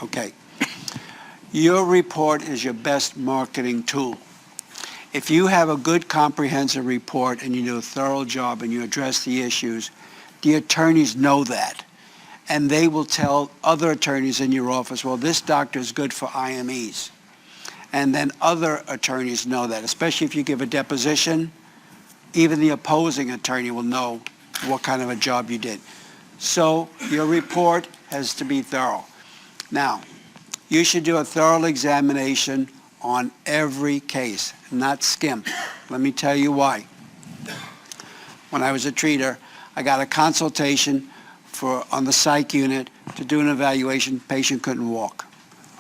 Okay. Your report is your best marketing tool. If you have a good comprehensive report and you do a thorough job and you address the issues, the attorneys know that. And they will tell other attorneys in your office, well, this doctor is good for IMEs. And then other attorneys know that, especially if you give a deposition, even the opposing attorney will know what kind of a job you did. So your report has to be thorough. Now, you should do a thorough examination on every case, not skimp. Let me tell you why. When I was a treater, I got a consultation on the psych unit to do an evaluation. Patient couldn't walk.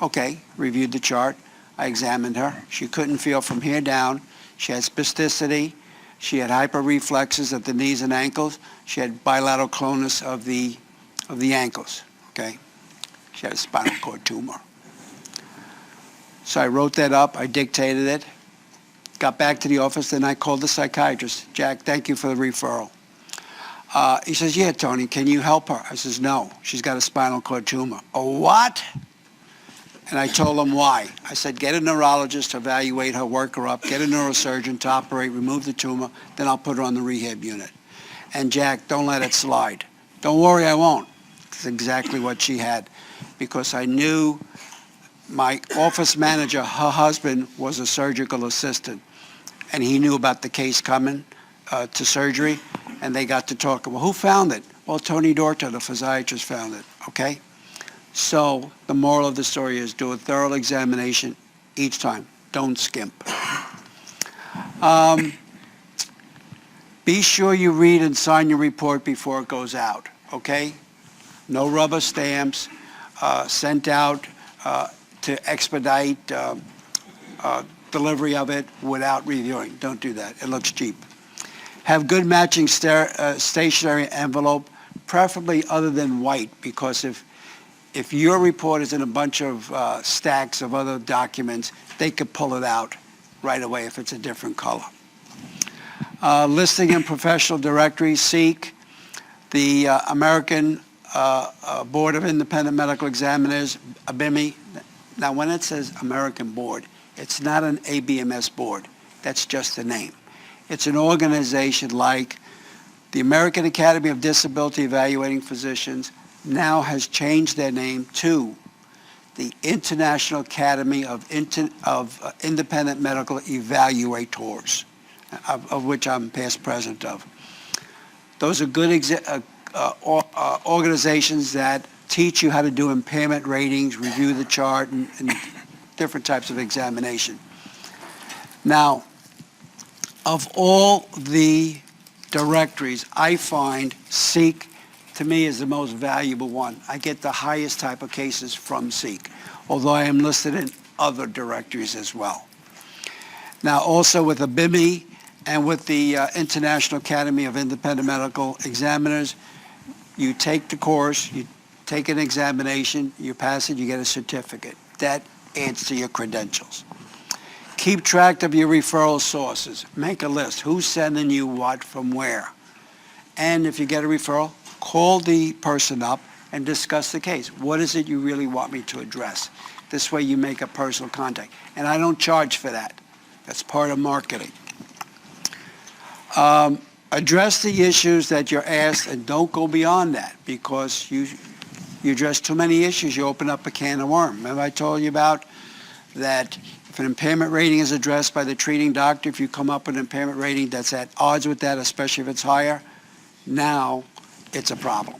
Okay, reviewed the chart. I examined her. She couldn't feel from here down. She had spasticity. She had hyperreflexes at the knees and ankles. She had bilateral clonus of the ankles. Okay, she had a spinal cord tumor. So I wrote that up. I dictated it. Got back to the office. Then I called the psychiatrist. Jack, thank you for the referral. He says, yeah, Tony, can you help her? I says, no, she's got a spinal cord tumor. Oh, what? And I told him why. I said, get a neurologist to evaluate her, work her up, get a neurosurgeon to operate, remove the tumor, then I'll put her on the rehab unit. And Jack, don't let it slide. Don't worry, I won't. That's exactly what she had. Because I knew my office manager, her husband, was a surgical assistant. And he knew about the case coming to surgery. And they got to talk. Well, who found it? Well, Tony Dorta, the physiatrist, found it. Okay? So the moral of the story is do a thorough examination each time. Don't skimp. Be sure you read and sign your report before it goes out. Okay? No rubber stamps sent out to expedite delivery of it without reviewing. Don't do that. It looks cheap. Have good matching stationery envelope, preferably other than white, because if your report is in a bunch of stacks of other documents, they could pull it out right away if it's a different color. Listing in professional directory, seek the American Board of Independent Medical Examiners, IME. Now, when it says American Board, it's not an ABMS board. That's just the name. It's an organization like the American Academy of Disability Evaluating Physicians now has changed their name to the International Academy of Independent Medical Evaluators, of which I'm past president of. Those are good organizations that teach you how to do impairment ratings, review the chart, and different types of examination. Now, of all the directories, I find SEEK, to me, is the most valuable one. I get the highest type of cases from SEEK, although I am listed in other directories as well. Now, also with the IME and with the International Academy of Independent Medical Examiners, you take the course, you take an examination, you pass it, you get a certificate. That adds to your credentials. Keep track of your referral sources. Make a list. Who's sending you what from where? And if you get a referral, call the person up and discuss the case. What is it you really want me to address? This way you make a personal contact. And I don't charge for that. That's part of marketing. Address the issues that you're asked and don't go beyond that, because you address too many issues, you open up a can of worms. Remember I told you about that if an impairment rating is addressed by the treating doctor, if you come up with an impairment rating that's at odds with that, especially if it's higher, now it's a problem.